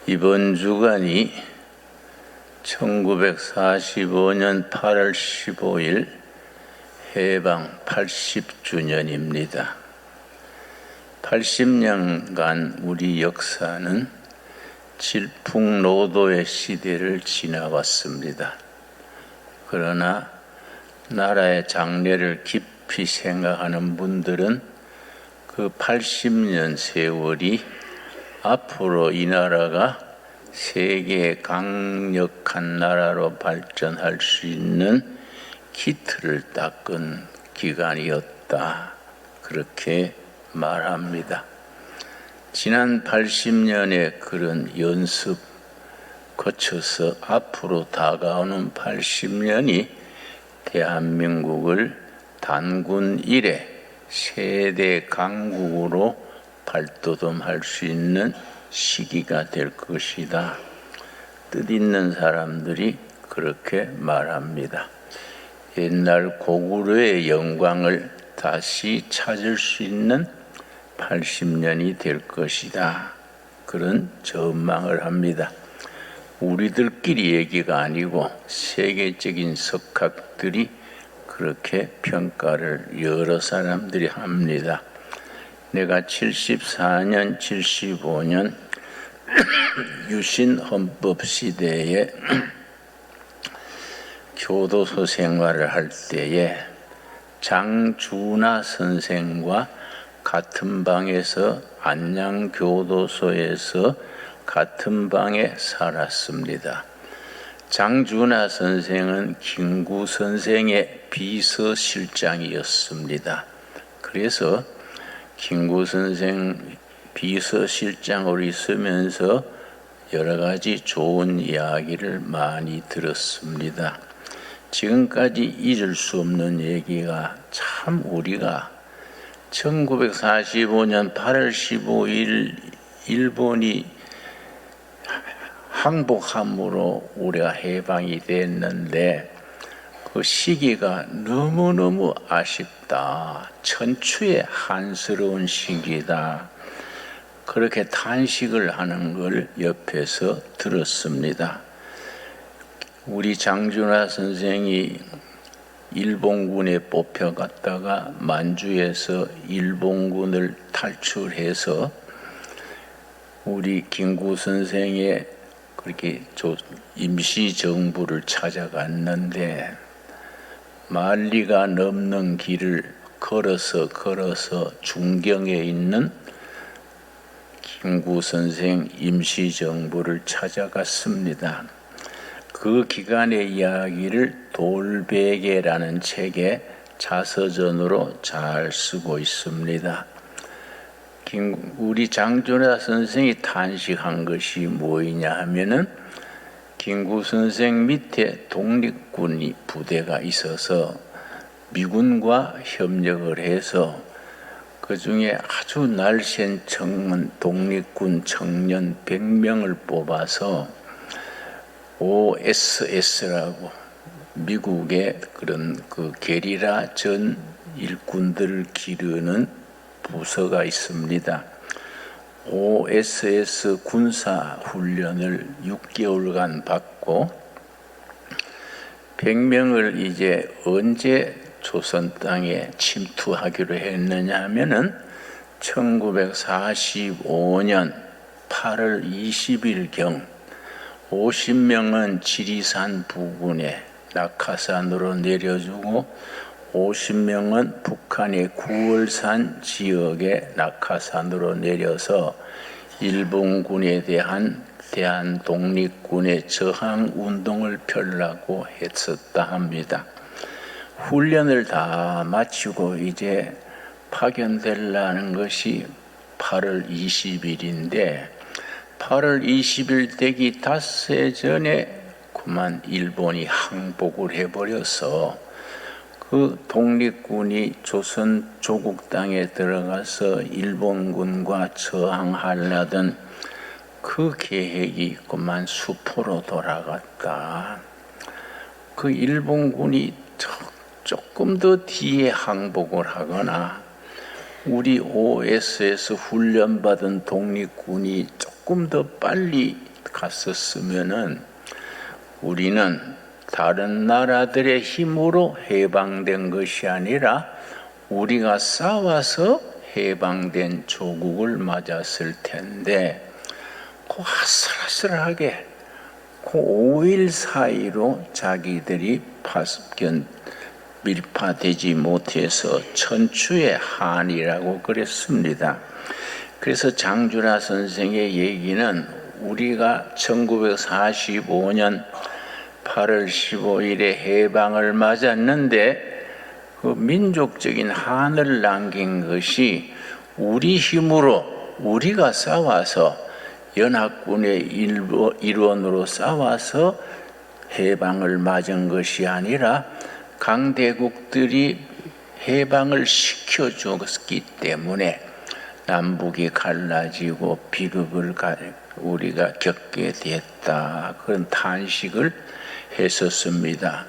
이번 주간이 1945년 8월 15일 해방 80주년입니다. 80년간 우리 역사는 질풍노도의 시대를 지나왔습니다. 그러나 나라의 장래를 깊이 생각하는 분들은 그 80년 세월이 앞으로 이 나라가 세계의 강력한 나라로 발전할 수 있는 기틀을 닦은 기간이었다. 그렇게 말합니다. 지난 80년의 그런 연습 거쳐서 앞으로 다가오는 80년이 대한민국을 단군 이래 세대 강국으로 발돋움할 수 있는 시기가 될 것이다. 뜻있는 사람들이 그렇게 말합니다. 옛날 고구려의 영광을 다시 찾을 수 있는 80년이 될 것이다. 그런 전망을 합니다. 우리들끼리 얘기가 아니고 세계적인 석학들이 그렇게 평가를 여러 사람들이 합니다. 내가 74년, 75년 유신 헌법 시대에 교도소 생활을 할 때에 장준하 선생과 같은 방에서 안양교도소에서 같은 방에 살았습니다. 장준하 선생은 김구 선생의 비서실장이었습니다. 그래서 김구 선생 비서실장으로 있으면서 여러 가지 좋은 이야기를 많이 들었습니다. 지금까지 잊을 수 없는 얘기가 참 우리가 1945년 8월 15일 일본이 항복함으로 우리가 해방이 됐는데 그 시기가 너무너무 아쉽다. 천추의 한스러운 시기다. 그렇게 탄식을 하는 걸 옆에서 들었습니다. 우리 장준하 선생이 일본군에 뽑혀갔다가 만주에서 일본군을 탈출해서 우리 김구 선생의 그렇게 임시정부를 찾아갔는데 만리가 넘는 길을 걸어서 중경에 있는 김구 선생 임시정부를 찾아갔습니다. 그 기간의 이야기를 돌베개라는 책에 자서전으로 잘 쓰고 있습니다. 우리 장준하 선생이 탄식한 것이 뭐이냐 하면은 김구 선생 밑에 독립군이 부대가 있어서 미군과 협력을 해서 그 중에 아주 날쌘 청문 독립군 청년 100명을 뽑아서 OSS라고 미국의 그런 그 게리라 전 일꾼들을 기르는 부서가 있습니다. OSS 군사 훈련을 6개월간 받고 100명을 이제 언제 조선 땅에 침투하기로 했느냐 하면은 1945년 8월 20일경 50명은 지리산 부근에 낙하산으로 내려주고 50명은 북한의 구월산 지역에 낙하산으로 내려서 일본군에 대한 대한독립군의 저항운동을 펼라고 했었다 합니다. 훈련을 다 마치고 이제 파견되려는 것이 8월 20일인데 8월 20일 되기 닷새 전에 그만 일본이 항복을 해버려서 그 독립군이 조선 조국 땅에 들어가서 일본군과 저항하려던 그 계획이 그만 수포로 돌아갔다. 그 일본군이 조금 더 뒤에 항복을 하거나 우리 OSS 훈련받은 독립군이 조금 더 빨리 갔었으면은 우리는 다른 나라들의 힘으로 해방된 것이 아니라 우리가 싸워서 해방된 조국을 맞았을 텐데 그 아슬아슬하게 그 5일 사이로 자기들이 밀파되지 못해서 천추의 한이라고 그랬습니다. 그래서 장준하 선생의 얘기는 우리가 1945년 8월 15일에 해방을 맞았는데 그 민족적인 한을 남긴 것이 우리 힘으로 우리가 싸워서 연합군의 일원으로 싸워서 해방을 맞은 것이 아니라 강대국들이 해방을 시켜주었기 때문에 남북이 갈라지고 비극을 우리가 겪게 됐다. 그런 탄식을 했었습니다.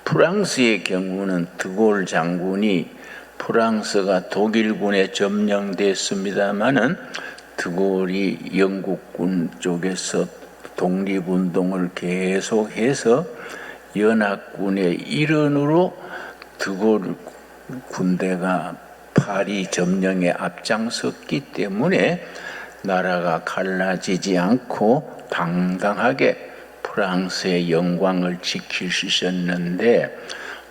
프랑스의 경우는 드골 장군이 프랑스가 독일군에 점령됐습니다마는 드골이 영국군 쪽에서 독립운동을 계속해서 연합군의 일원으로 드골 군대가 파리 점령에 앞장섰기 때문에 나라가 갈라지지 않고 당당하게 프랑스의 영광을 지킬 수 있었는데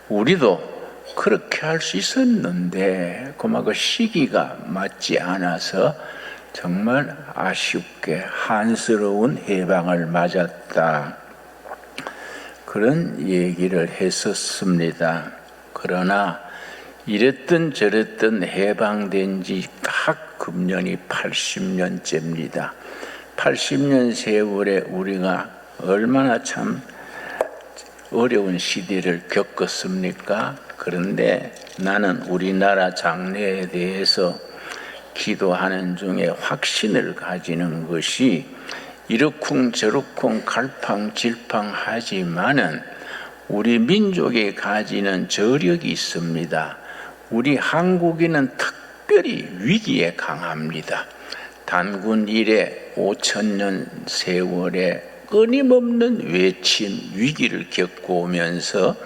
우리도 그렇게 할 수 있었는데 그 시기가 맞지 않아서 정말 아쉽게 한스러운 해방을 맞았다. 그런 얘기를 했었습니다. 그러나 이랬든 저랬든 해방된 지 딱 금년이 80년째입니다. 80년 세월에 우리가 얼마나 참 어려운 시대를 겪었습니까? 그런데 나는 우리나라 장래에 대해서 기도하는 중에 확신을 가지는 것이 이러쿵저러쿵 갈팡질팡하지만은 우리 민족이 가지는 저력이 있습니다. 우리 한국인은 특별히 위기에 강합니다. 단군 이래 5천년 세월에 끊임없는 외침 위기를 겪고 오면서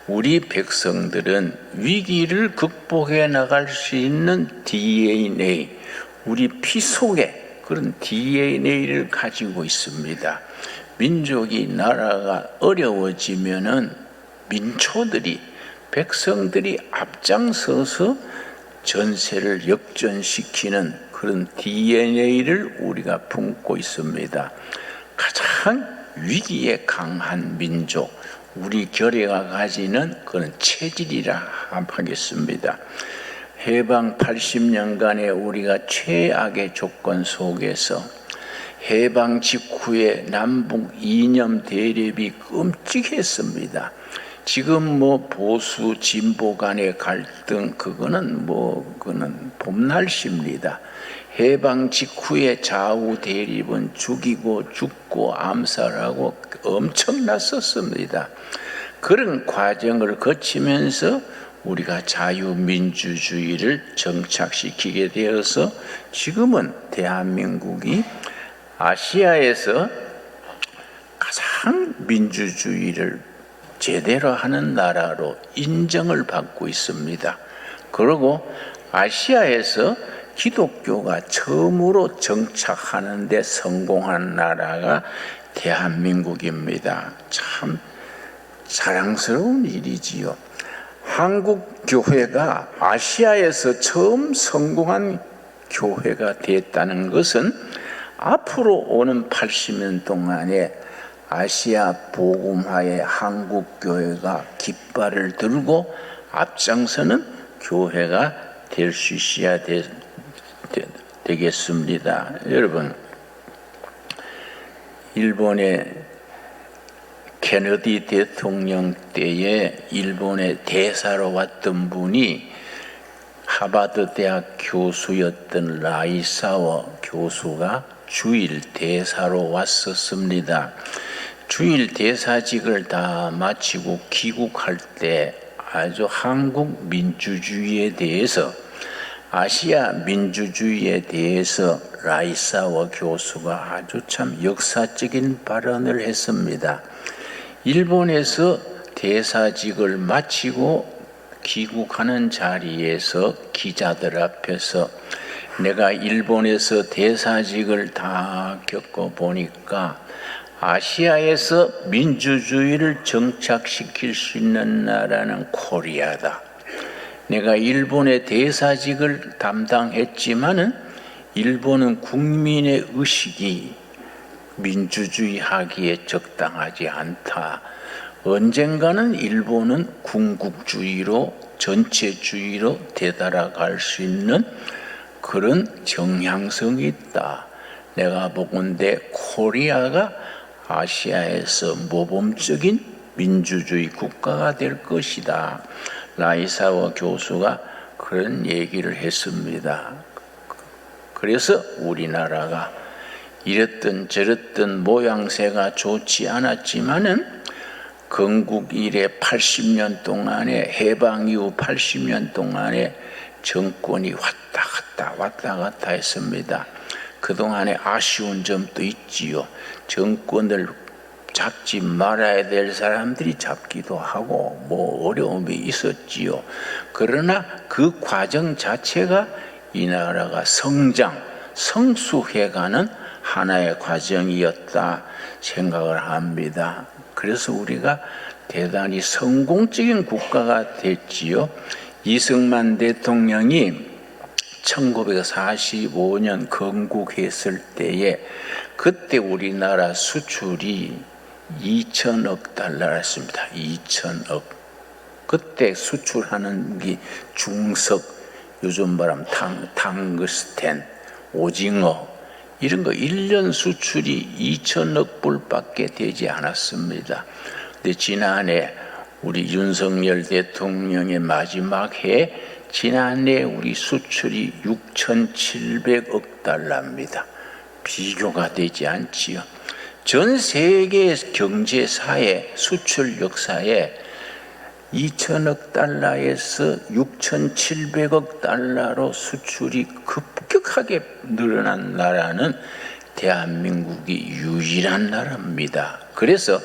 우리 백성들은 위기를 극복해 나갈 수 있는 DNA, 우리 피 속에 그런 DNA를 가지고 있습니다. 민족이 나라가 어려워지면은 민초들이 백성들이 앞장서서 전세를 역전시키는 그런 DNA를 우리가 품고 있습니다. 가장 위기에 강한 민족, 우리 결의가 가지는 그런 체질이라 하겠습니다. 해방 80년간의 우리가 최악의 조건 속에서 해방 직후에 남북 이념 대립이 끔찍했습니다. 지금 보수 진보 간의 갈등 그거는 봄날씨입니다. 해방 직후에 좌우 대립은 죽이고 죽고 암살하고 엄청났었습니다. 그런 과정을 거치면서 우리가 자유민주주의를 정착시키게 되어서 지금은 대한민국이 아시아에서 가장 민주주의를 제대로 하는 나라로 인정을 받고 있습니다. 그리고 아시아에서 기독교가 처음으로 정착하는 데 성공한 나라가 대한민국입니다. 참 자랑스러운 일이지요. 한국 교회가 아시아에서 처음 성공한 교회가 됐다는 것은 앞으로 오는 80년 동안에 아시아 복음화의 한국 교회가 깃발을 들고 앞장서는 교회가 될 수 있어야 되겠습니다. 여러분, 일본의 케네디 대통령 때에 일본의 대사로 왔던 분이 하버드 대학 교수였던 라이사워 교수가 주일 대사로 왔었습니다. 주일 대사직을 다 마치고 귀국할 때 아주 한국 민주주의에 대해서 아시아 민주주의에 대해서 라이사와 교수가 아주 참 역사적인 발언을 했습니다. 일본에서 대사직을 마치고 귀국하는 자리에서 기자들 앞에서 내가 일본에서 대사직을 다 겪어보니까 아시아에서 민주주의를 정착시킬 수 있는 나라는 코리아다. 내가 일본의 대사직을 담당했지만은 일본은 국민의 의식이 민주주의 하기에 적당하지 않다. 언젠가는 일본은 군국주의로 전체주의로 되돌아갈 수 있는 그런 정향성이 있다. 내가 보건대 코리아가 아시아에서 모범적인 민주주의 국가가 될 것이다. 라이사와 교수가 그런 얘기를 했습니다. 그래서 우리나라가 이랬던 저랬던 모양새가 좋지 않았지만은 건국 이래 80년 동안에 해방 이후 80년 동안에 정권이 왔다 갔다 했습니다. 그동안에 아쉬운 점도 있지요. 정권을 잡지 말아야 될 사람들이 잡기도 하고 뭐 어려움이 있었지요. 그러나 그 과정 자체가 이 나라가 성수해가는 하나의 과정이었다 생각을 합니다. 그래서 우리가 대단히 성공적인 국가가 됐지요. 이승만 대통령이 1945년 건국했을 때에 그때 우리나라 수출이 2천억 달러였습니다. 2천억. 그때 수출하는 게 중석, 요즘 말하면 탕그스텐, 오징어 이런 거 1년 수출이 2천억 불밖에 되지 않았습니다. 근데 지난해 우리 윤석열 대통령의 마지막 해 지난해 우리 수출이 6,700억 달러입니다. 비교가 되지 않지요. 전 세계 경제사에 수출 역사에 2천억 달러에서 6,700억 달러로 수출이 급격하게 늘어난 나라는 대한민국이 유일한 나라입니다. 그래서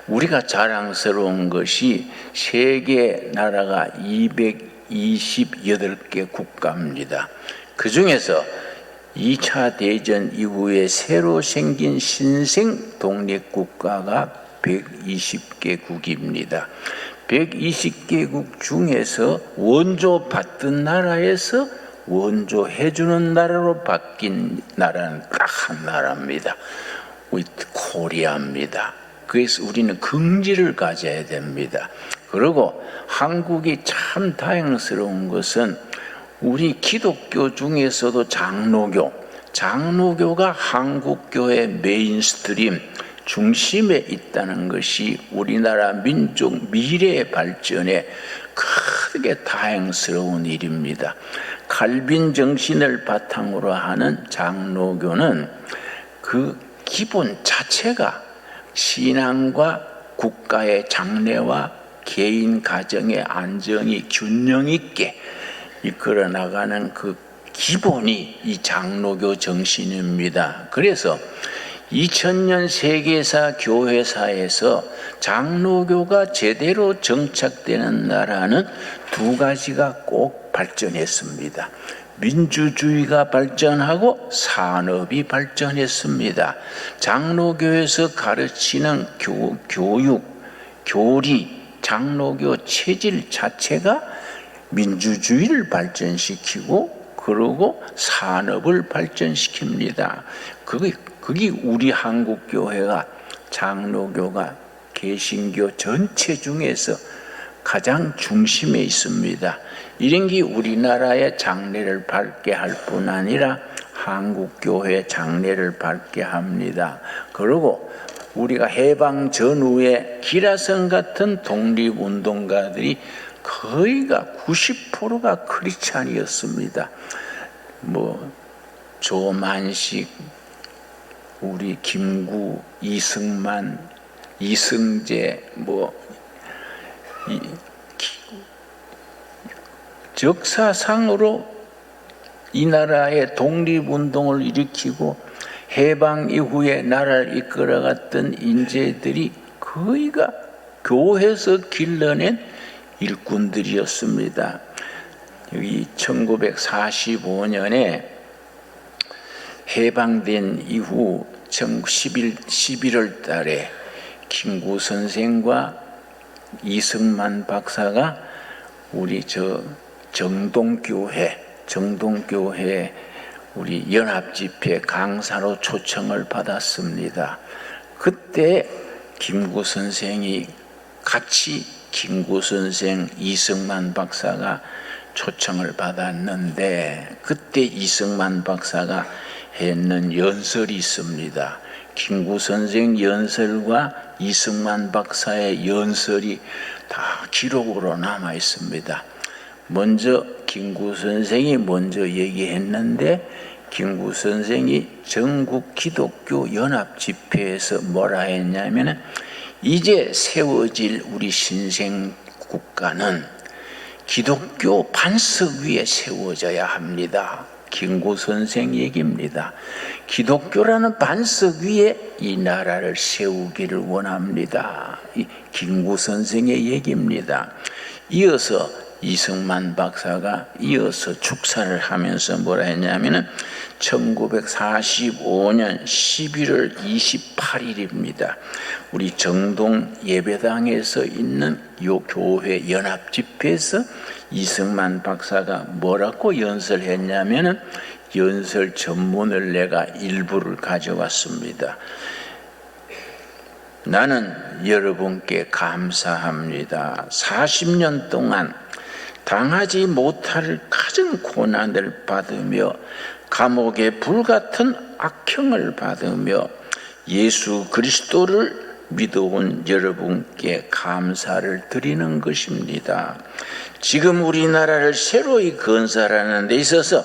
우리가 자랑스러운 것이 세계 나라가 228개 국가입니다. 그 중에서 2차 대전 이후에 새로 생긴 신생 독립국가가 120개국입니다. 120개국 중에서 원조 받던 나라에서 원조 해주는 나라로 바뀐 나라는 딱 한 나라입니다. 우리 코리아입니다. 그래서 우리는 긍지를 가져야 됩니다. 그리고 한국이 참 다행스러운 것은 우리 기독교 중에서도 장로교가 한국교회 메인스트림 중심에 있다는 것이 우리나라 민족 미래의 발전에 크게 다행스러운 일입니다. 칼빈 정신을 바탕으로 하는 장로교는 그 기본 자체가 신앙과 국가의 장래와 개인 가정의 안정이 균형 있게 이끌어 나가는 그 기본이 이 장로교 정신입니다. 그래서 2000년 세계사 교회사에서 장로교가 제대로 정착되는 나라는 두 가지가 꼭 발전했습니다. 민주주의가 발전하고 산업이 발전했습니다. 장로교에서 가르치는 교육, 교리, 장로교 체질 자체가 민주주의를 발전시키고 그리고 산업을 발전시킵니다. 그게 우리 한국교회가 장로교가 개신교 전체 중에서 가장 중심에 있습니다. 이런 게 우리나라의 장래를 밝게 할 뿐 아니라 한국교회 장래를 밝게 합니다. 그리고 우리가 해방 전후에 기라성 같은 독립운동가들이 거의가 90%가 크리스찬이었습니다. 조만식, 우리 김구, 이승만, 이승재, 역사상으로 이 나라의 독립운동을 일으키고 해방 이후에 나라를 이끌어갔던 인재들이 거의가 교회에서 길러낸 일꾼들이었습니다. 여기 1945년에 해방된 이후 11월 달에 김구 선생과 이승만 박사가 우리 정동교회 우리 연합집회 강사로 초청을 받았습니다. 그때 김구 선생이 같이 김구 선생, 이승만 박사가 초청을 받았는데 그때 이승만 박사가 했는 연설이 있습니다. 김구 선생 연설과 이승만 박사의 연설이 다 기록으로 남아 있습니다. 먼저 김구 선생이 먼저 얘기했는데 김구 선생이 전국 기독교 연합 집회에서 뭐라 했냐면 이제 세워질 우리 신생 국가는 기독교 반석 위에 세워져야 합니다. 김구 선생 얘기입니다. 기독교라는 반석 위에 이 나라를 세우기를 원합니다. 이 김구 선생의 얘기입니다. 이어서 이승만 박사가 이어서 축사를 하면서 뭐라 했냐면은 1945년 11월 28일입니다. 우리 정동 예배당에서 있는 요 교회 연합 집회에서 이승만 박사가 뭐라고 연설했냐면은 연설 전문을 내가 일부를 가져왔습니다. 나는 여러분께 감사합니다. 40년 동안 당하지 못할 가진 고난을 받으며 감옥에 불같은 악형을 받으며 예수 그리스도를 믿어온 여러분께 감사를 드리는 것입니다. 지금 우리나라를 새로이 건설하는 데 있어서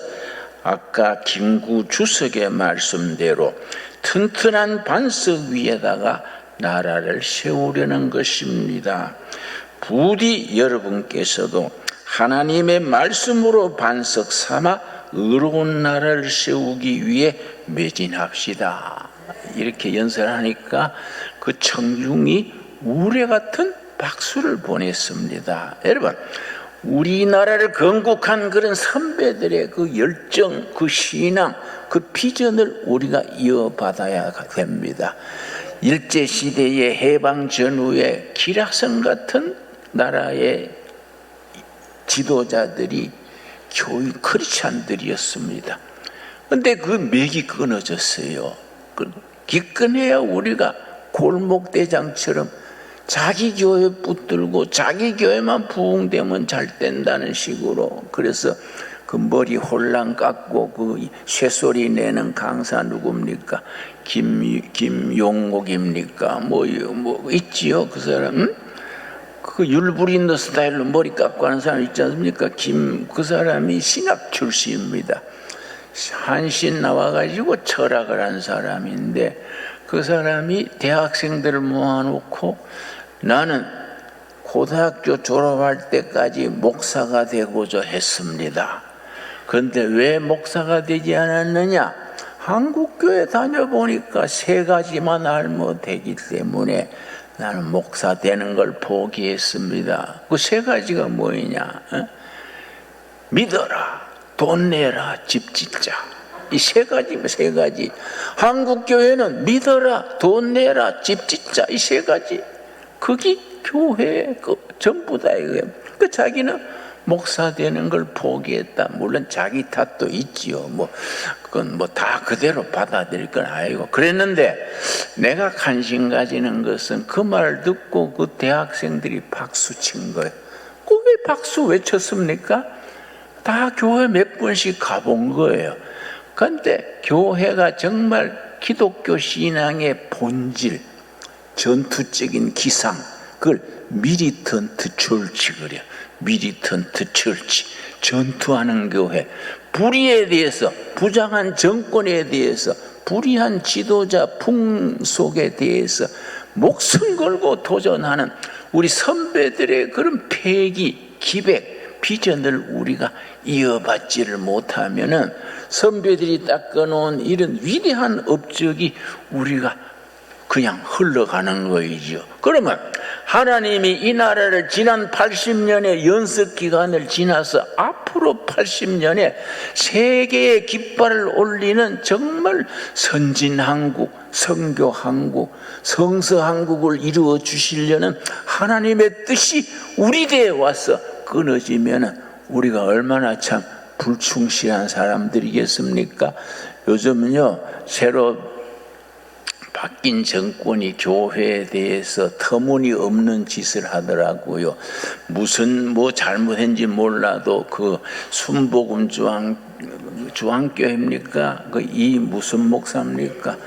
아까 김구 주석의 말씀대로 튼튼한 반석 위에다가 나라를 세우려는 것입니다. 부디 여러분께서도 하나님의 말씀으로 반석 삼아 의로운 나라를 세우기 위해 매진합시다. 이렇게 연설하니까 그 청중이 우레 같은 박수를 보냈습니다. 여러분, 우리나라를 건국한 그런 선배들의 그 열정, 그 신앙, 그 비전을 우리가 이어받아야 됩니다. 일제시대의 해방 전후에 기라성 같은 나라의 지도자들이 교육 크리스찬들이었습니다. 그런데 그 맥이 끊어졌어요. 기껏해야 우리가 골목대장처럼 자기 교회 붙들고 자기 교회만 부흥되면 잘 된다는 식으로, 그래서 그 머리 홀랑 깎고 그 쇠소리 내는 강사 누굽니까? 김용옥입니까? 뭐 있지요? 그 사람? 응? 그 율브린더 스타일로 머리 깎고 하는 사람 있지 않습니까? 그 사람이 신학 출신입니다. 한신 나와가지고 철학을 한 사람인데 그 사람이 대학생들을 모아놓고 나는 고등학교 졸업할 때까지 목사가 되고자 했습니다. 그런데 왜 목사가 되지 않았느냐? 한국교회 다녀보니까 세 가지만 알면 되기 때문에 나는 목사 되는 걸 포기했습니다. 그 세 가지가 뭐냐? 믿어라, 돈 내라, 집 짓자. 이 세 가지. 한국교회는 믿어라, 돈 내라, 집 짓자. 이 세 가지. 그게 교회의 전부다 이거예요. 그 자기는 목사 되는 걸 포기했다. 물론 자기 탓도 있지요. 그건 다 그대로 받아들일 건 아니고. 그랬는데 내가 관심 가지는 것은 그 말 듣고 그 대학생들이 박수 친 거예요. 그 왜 박수 외쳤습니까? 다 교회 몇 번씩 가본 거예요. 그런데 교회가 정말 기독교 신앙의 본질, 전투적인 기상, 그걸 미리턴트 철치 그래요. 미리턴트 철치, 전투하는 교회, 불의에 대해서, 부당한 정권에 대해서, 불의한 지도자 풍속에 대해서 목숨 걸고 도전하는 우리 선배들의 그런 패기, 기백, 비전을 우리가 이어받지를 못하면은 선배들이 닦아놓은 이런 위대한 업적이 우리가 그냥 흘러가는 거이죠. 그러면 하나님이 이 나라를 지난 80년의 연습 기간을 지나서 앞으로 80년에 세계의 깃발을 올리는 정말 선진한국, 선교한국, 성서한국을 이루어 주시려는 하나님의 뜻이 우리 대에 와서 끊어지면 우리가 얼마나 참 불충실한 사람들이겠습니까? 요즘은요, 새로 바뀐 정권이 교회에 대해서 터무니없는 짓을 하더라고요. 무슨 잘못했는지 몰라도 그 순복음 주한교회입니까? 그 이 무슨 목사입니까?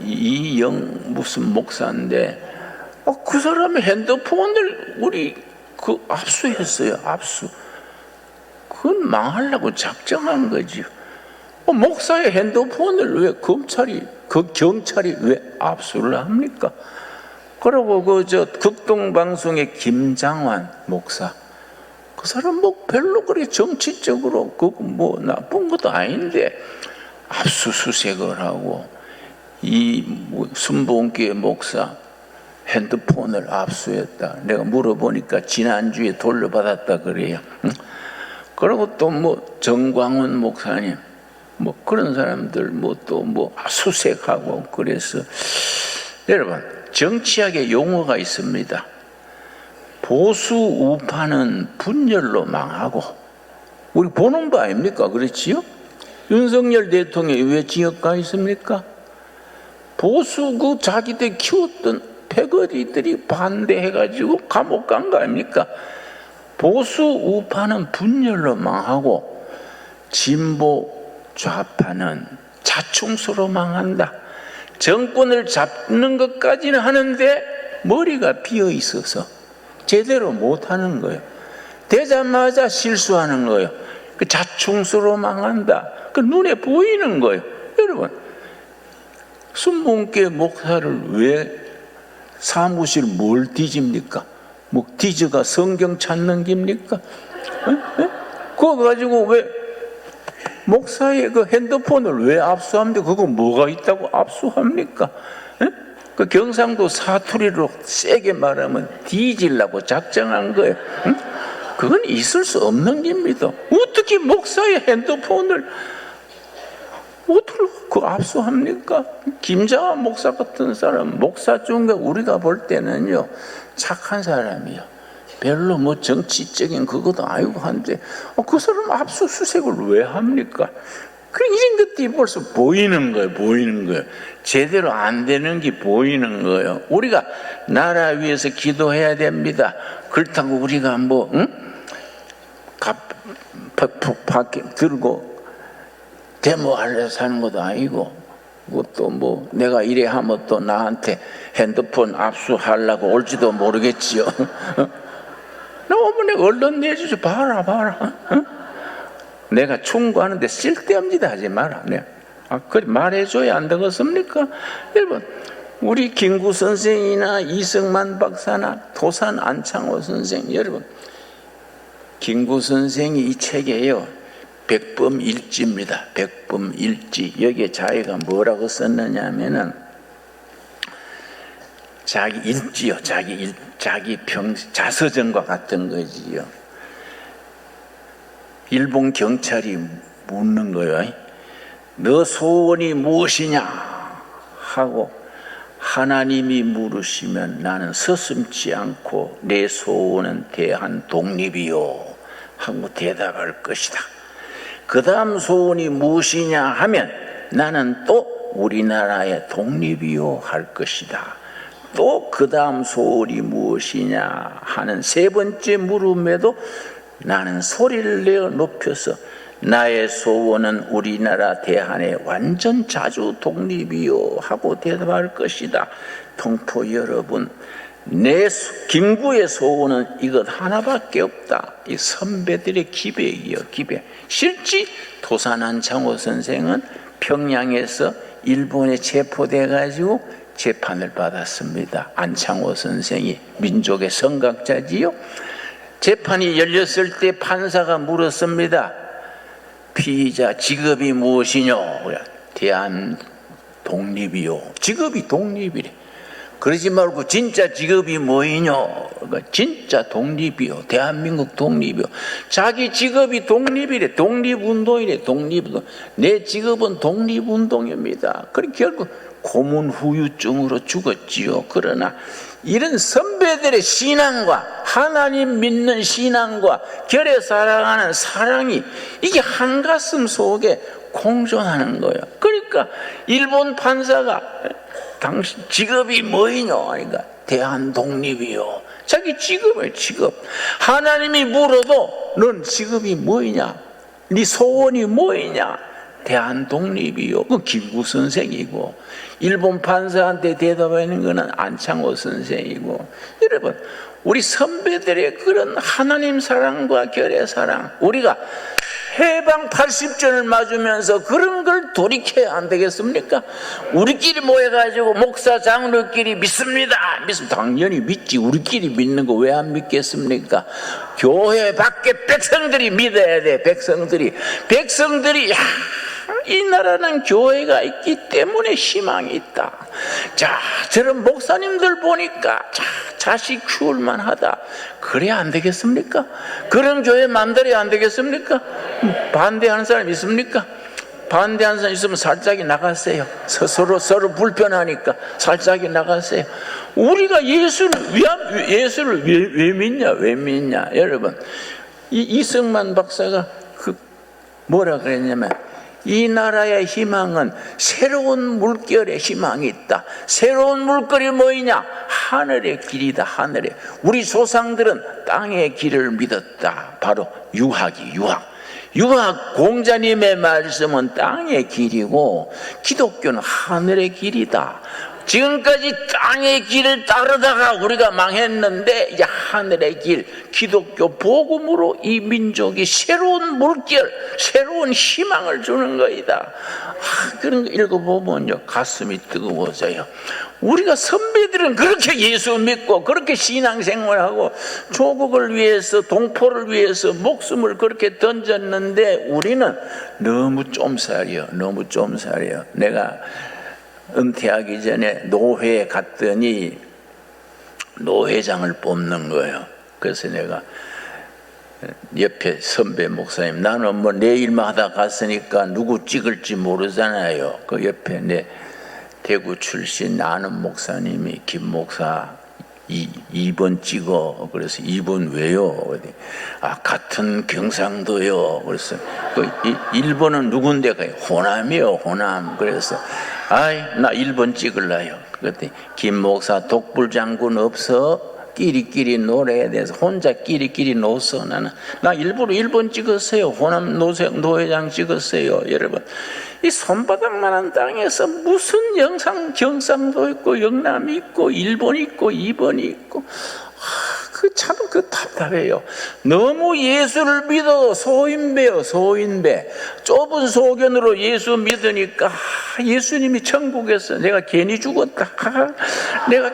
이영 무슨 목사인데 그 사람의 핸드폰을 우리 압수했어요. 압수. 그건 망하려고 작정한 거지요. 목사의 핸드폰을 왜 경찰이 왜 압수를 합니까? 그리고 극동방송의 김장환 목사, 그 사람 별로 그렇게 정치적으로 나쁜 것도 아닌데 압수수색을 하고 이 순복음교회 목사 핸드폰을 압수했다. 내가 물어보니까 지난주에 돌려받았다 그래요. 그리고 또 정광훈 목사님, 그런 사람들 수색하고 그래서 여러분 정치학의 용어가 있습니다. 보수 우파는 분열로 망하고 우리 보는 바 아닙니까? 그렇지요? 윤석열 대통령이 왜 징역 가 있습니까? 보수 자기들 키웠던 패거리들이 반대해가지고 감옥 간 거 아닙니까? 보수 우파는 분열로 망하고 진보 좌파는 자충수로 망한다. 정권을 잡는 것까지는 하는데 머리가 비어 있어서 제대로 못하는 거예요. 되자마자 실수하는 거예요. 그 자충수로 망한다. 그 눈에 보이는 거예요. 여러분, 순복음교회 목사를 왜 사무실 뭘 뒤집니까? 뒤져가 성경 찾는 겁니까? 그거 가지고 왜 목사의 그 핸드폰을 왜 압수합니까? 그거 뭐가 있다고 압수합니까? 그 경상도 사투리로 세게 말하면 뒤질라고 작정한 거예요. 그건 있을 수 없는 겁니다. 어떻게 목사의 핸드폰을 어떻게 압수합니까? 김장환 목사 같은 사람, 목사 중에 우리가 볼 때는요, 착한 사람이요. 별로 정치적인 그것도 아니고 한데, 그 사람 압수수색을 왜 합니까? 이런 것들이 벌써 보이는 거예요. 제대로 안 되는 게 보이는 거예요. 우리가 나라 위해서 기도해야 됩니다. 그렇다고 우리가 밖에 들고 데모하려서 하는 것도 아니고, 그것도 내가 이래 하면 또 나한테 핸드폰 압수하려고 올지도 모르겠지요. 나 어머니 얼른 내주지 봐라. 내가 충고하는데 쓸데없는 하지 마라. 그래 말해줘야 안 되겠습니까? 여러분, 우리 김구 선생이나 이승만 박사나 도산 안창호 선생, 여러분, 김구 선생이 이 책에요, 백범일지입니다. 백범일지. 여기에 자기가 뭐라고 썼느냐 하면은 자기 일지요. 자기 자서전과 같은 거지요. 일본 경찰이 묻는 거예요. 너 소원이 무엇이냐 하고 하나님이 물으시면 나는 서슴지 않고 내 소원은 대한 독립이요 하고 대답할 것이다. 그 다음 소원이 무엇이냐 하면 나는 또 우리나라의 독립이요 할 것이다. 또 그 다음 소원이 무엇이냐 하는 세 번째 물음에도 나는 소리를 내어 높여서 나의 소원은 우리나라 대한의 완전 자주 독립이요 하고 대답할 것이다. 동포 여러분, 김구의 소원은 이것 하나밖에 없다. 이 선배들의 기백이요, 기백. 실제 도산 안창호 선생은 평양에서 일본에 체포돼 가지고 재판을 받았습니다. 안창호 선생이 민족의 선각자지요. 재판이 열렸을 때 판사가 물었습니다. 피의자 직업이 무엇이뇨? 대한 독립이요. 직업이 독립이래. 그러지 말고 진짜 직업이 뭐이뇨? 진짜 독립이요. 대한민국 독립이요. 자기 직업이 독립이래. 독립운동이래. 독립운동. 내 직업은 독립운동입니다. 그래 결국 고문 후유증으로 죽었지요. 그러나 이런 선배들의 신앙과 하나님 믿는 신앙과 결에 사랑하는 사랑이 이게 한가슴 속에 공존하는 거예요. 그러니까 일본 판사가 당신 직업이 뭐이뇨? 그러니까 대한독립이요. 자기 직업이에요. 직업. 하나님이 물어도 넌 직업이 뭐이냐? 네 소원이 뭐이냐? 대한독립이요. 그 김구 선생이고, 일본 판사한테 대답하는 것은 안창호 선생이고. 여러분, 우리 선배들의 그런 하나님 사랑과 결의 사랑, 우리가 해방 80전을 맞으면서 그런 걸 돌이켜야 안 되겠습니까? 우리끼리 모여가지고 목사 장로끼리 믿습니다. 당연히 믿지. 우리끼리 믿는 거 왜 안 믿겠습니까? 교회 밖에 백성들이 믿어야 돼. 백성들이 이 나라는 교회가 있기 때문에 희망이 있다. 자, 저런 목사님들 보니까 자식 키울만 하다. 그래야 안 되겠습니까? 그런 교회 만들어야 안 되겠습니까? 반대하는 사람 있습니까? 반대하는 사람 있으면 살짝이 나가세요. 서로 불편하니까 살짝이 나가세요. 우리가 예수를 왜 믿냐? 여러분, 이승만 박사가 뭐라 그랬냐면, 이 나라의 희망은 새로운 물결의 희망이 있다. 새로운 물결이 뭐이냐? 하늘의 길이다. 하늘의. 우리 조상들은 땅의 길을 믿었다. 바로 유학 공자님의 말씀은 땅의 길이고 기독교는 하늘의 길이다. 지금까지 땅의 길을 따르다가 우리가 망했는데 이제 하늘의 길, 기독교 복음으로 이 민족이 새로운 물결, 새로운 희망을 주는 거이다. 그런 거 읽어보면요, 가슴이 뜨거워져요. 우리가 선배들은 그렇게 예수 믿고 그렇게 신앙생활하고 조국을 위해서, 동포를 위해서 목숨을 그렇게 던졌는데 우리는 너무 쫌살이요. 내가 은퇴하기 전에 노회에 갔더니 노회장을 뽑는 거예요. 그래서 내가 옆에 선배 목사님, 나는 뭐 내 일만 하다 갔으니까 누구 찍을지 모르잖아요. 그 옆에 내 대구 출신 아는 목사님이 김 목사 2번 찍어. 그래서 2번 왜요? 같은 경상도요. 그래서 1번은 누군데? 호남이요, 호남. 그래서 나 1번 찍을라요. 그랬더니 김 목사 독불 장군 없어? 끼리끼리 노래에 대해서 혼자 끼리끼리 노서. 나 일부러 1번 찍었어요. 호남 노회장 찍었어요. 여러분, 이 손바닥만한 땅에서 무슨 경상도 있고 영남이 있고 일본이 있고 2번이 있고, 참 답답해요. 너무 예수를 믿어 소인배요. 좁은 소견으로 예수 믿으니까 예수님이 천국에서 내가 괜히 죽었다. 내가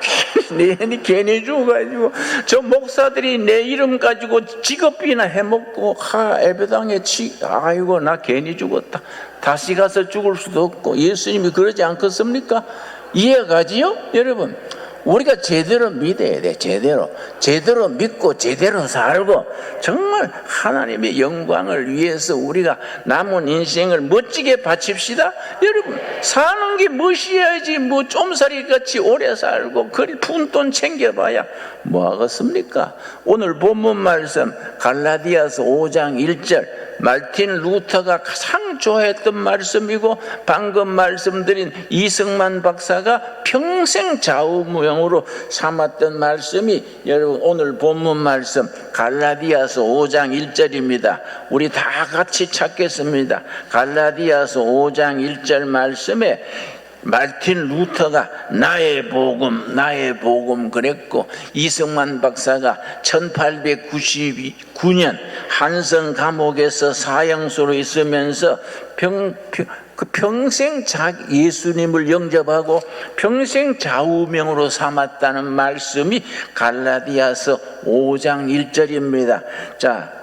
괜히 죽어가지고 저 목사들이 내 이름 가지고 직업비나 해먹고 예배당에 아이고 나 괜히 죽었다. 다시 가서 죽을 수도 없고. 예수님이 그러지 않겠습니까? 이해가지요? 여러분, 우리가 제대로 믿어야 돼. 제대로 믿고 제대로 살고 정말 하나님의 영광을 위해서 우리가 남은 인생을 멋지게 바칩시다. 여러분, 사는 게 멋이야지 뭐 쫌살이같이 오래 살고 그리 푼돈 챙겨봐야 뭐 하겠습니까? 오늘 본문 말씀 갈라디아서 5장 1절, 말틴 루터가 가장 좋아했던 말씀이고 방금 말씀드린 이승만 박사가 평생 좌우무용으로 삼았던 말씀이 여러분 오늘 본문 말씀 갈라디아서 5장 1절입니다. 우리 다 같이 찾겠습니다. 갈라디아서 5장 1절 말씀에 말틴 루터가 나의 복음 그랬고, 이승만 박사가 1899년 한성 감옥에서 사형수로 있으면서 평생 예수님을 영접하고 평생 좌우명으로 삼았다는 말씀이 갈라디아서 5장 1절입니다. 자,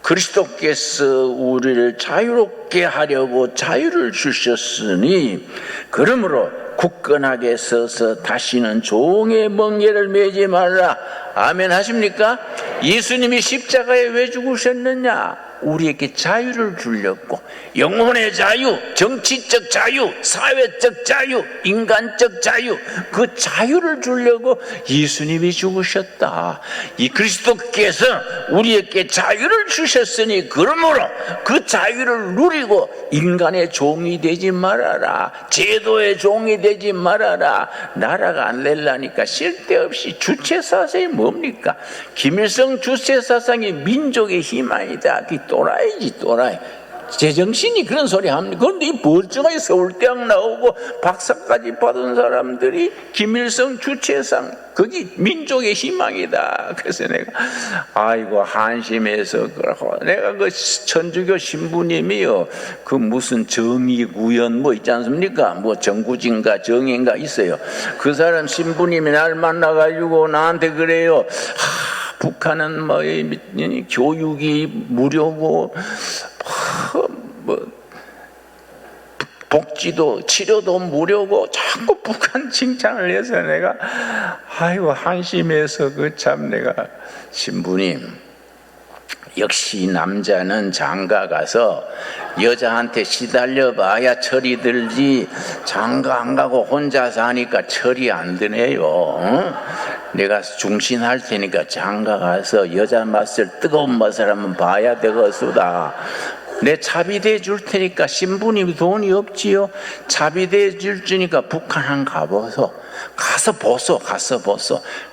그리스도께서 우리를 자유롭게 하려고 자유를 주셨으니 그러므로 굳건하게 서서 다시는 종의 멍에를 매지 말라. 아멘 하십니까? 예수님이 십자가에 왜 죽으셨느냐? 우리에게 자유를 주려고. 영혼의 자유, 정치적 자유, 사회적 자유, 인간적 자유, 그 자유를 주려고 예수님이 죽으셨다. 이 그리스도께서 우리에게 자유를 주셨으니 그러므로 그 자유를 누리고 인간의 종이 되지 말아라. 제도의 종이 되지 말아라. 나라가 안 될라니까 쓸데없이 주체사상이 뭡니까? 김일성 주체사상이 민족의 희망이다. 또라이지 또라이. 제정신이 그런 소리 합니다. 그런데 이 멀쩡하게 서울대학 나오고 박사까지 받은 사람들이 김일성 주체상 그게 민족의 희망이다. 그래서 내가 아이고 한심해서 그러고 내가 그 천주교 신부님이요 그 무슨 정의구현 뭐 있지 않습니까? 뭐 정구진가 정인가 있어요. 그 사람 신부님이 날 만나가지고 나한테 그래요. 북한은 뭐 교육이 무료고 뭐 복지도 치료도 무료고 자꾸 북한 칭찬을 해서 내가 아이고 한심해서 그 참 내가 신부님 역시 남자는 장가 가서 여자한테 시달려 봐야 철이 들지 장가 안 가고 혼자 사니까 철이 안 드네요. 내가 중신할 테니까 장가 가서 여자 맛을 뜨거운 맛을 한번 봐야 되겠소다. 내 차비대 줄 테니까 신부님이 돈이 없지요. 차비대 줄 테니까 북한 한 가서 보소.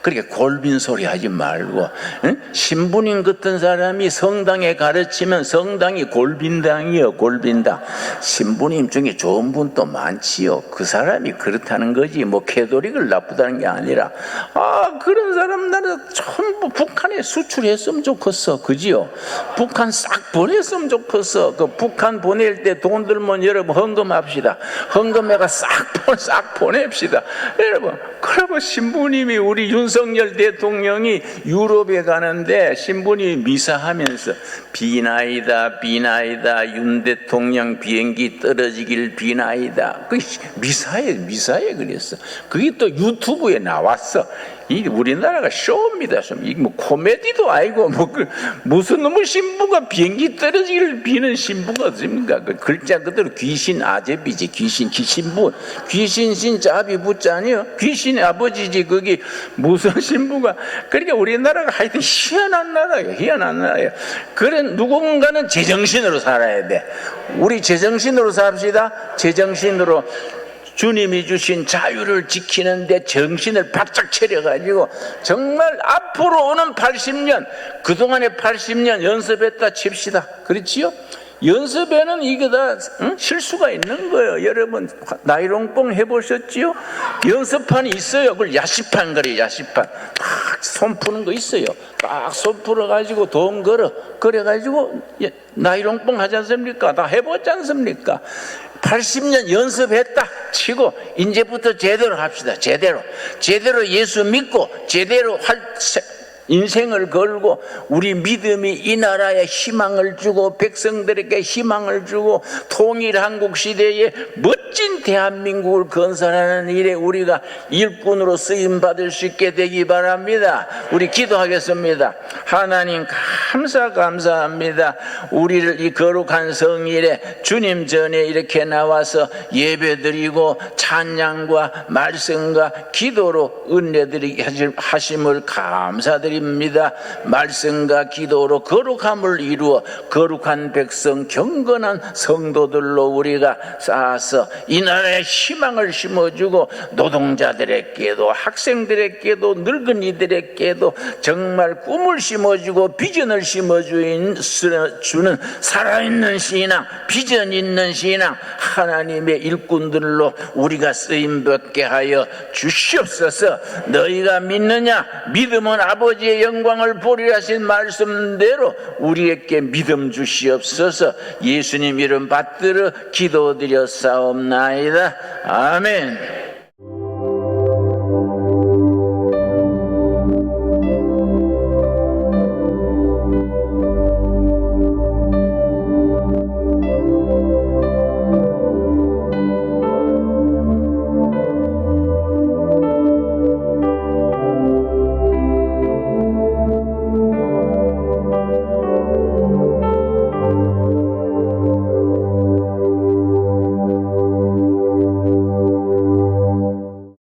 그렇게 골빈 소리 하지 말고 응? 신부님 같은 사람이 성당에 가르치면 성당이 골빈당이요. 골빈당. 신부님 중에 좋은 분도 많지요. 그 사람이 그렇다는 거지 뭐 캐도릭을 나쁘다는 게 아니라 그런 사람 나라 전부 북한에 수출했으면 좋겠어. 그지요? 북한 싹 보냈으면 좋겠어. 그 북한 보낼 때 돈 들면 여러분 헌금합시다. 헌금해가 싹 보냅시다. 여러분 그리고 신부님이 우리 윤석열 대통령이 유럽에 가는데 신부님이 미사하면서 비나이다 윤 대통령 비행기 떨어지길 비나이다. 그 미사에 그랬어. 그게 또 유튜브에 나왔어. 이 우리나라가 쇼입니다. 이게 뭐 코미디도 아니고 무슨 놈의 신부가 비행기 떨어지기를 비는 신부가 없습니까? 그 글자 그대로 귀신 아제비지. 신부 귀신 신자비 붙자 아니요? 귀신의 아버지지. 그게 무슨 신부가. 그러니까 우리나라가 하여튼 희한한 나라예요. 그런 누군가는 제정신으로 살아야 돼. 우리 제정신으로 삽시다. 제정신으로 주님이 주신 자유를 지키는데 정신을 바짝 차려가지고 정말 앞으로 오는 80년 그동안에 80년 연습했다 칩시다. 그렇지요? 연습에는 이게 다 실수가 있는 거예요. 여러분 나이롱뽕 해보셨지요? 연습판이 있어요. 그걸 야시판 그래. 야시판 딱 손 푸는 거 있어요. 딱 손 풀어가지고 돈 걸어 그래가지고 나이롱뽕 하지 않습니까? 다 해보지 않습니까? 80년 연습했다 치고 이제부터 제대로 합시다. 제대로 예수 믿고 제대로 인생을 걸고 우리 믿음이 이 나라에 희망을 주고 백성들에게 희망을 주고 통일 한국 시대에 멋진 대한민국을 건설하는 일에 우리가 일꾼으로 쓰임 받을 수 있게 되기 바랍니다. 우리 기도하겠습니다. 하나님 감사합니다. 우리를 이 거룩한 성일에 주님 전에 이렇게 나와서 예배드리고 찬양과 말씀과 기도로 은혜드리게 하심을 감사드립니다. 말씀과 기도로 거룩함을 이루어 거룩한 백성 경건한 성도들로 우리가 쌓아서 이 나라에 희망을 심어주고 노동자들에게도 학생들에게도 늙은이들에게도 정말 꿈을 심어주고 비전을 심어주는 살아있는 신앙, 비전 있는 신앙, 하나님의 일꾼들로 우리가 쓰임받게 하여 주시옵소서. 너희가 믿느냐? 믿음은 아버지의 영광을 보리라 하신 말씀대로 우리에게 믿음 주시옵소서. 예수님 이름 받들어 기도드렸사옵나이다. 아멘.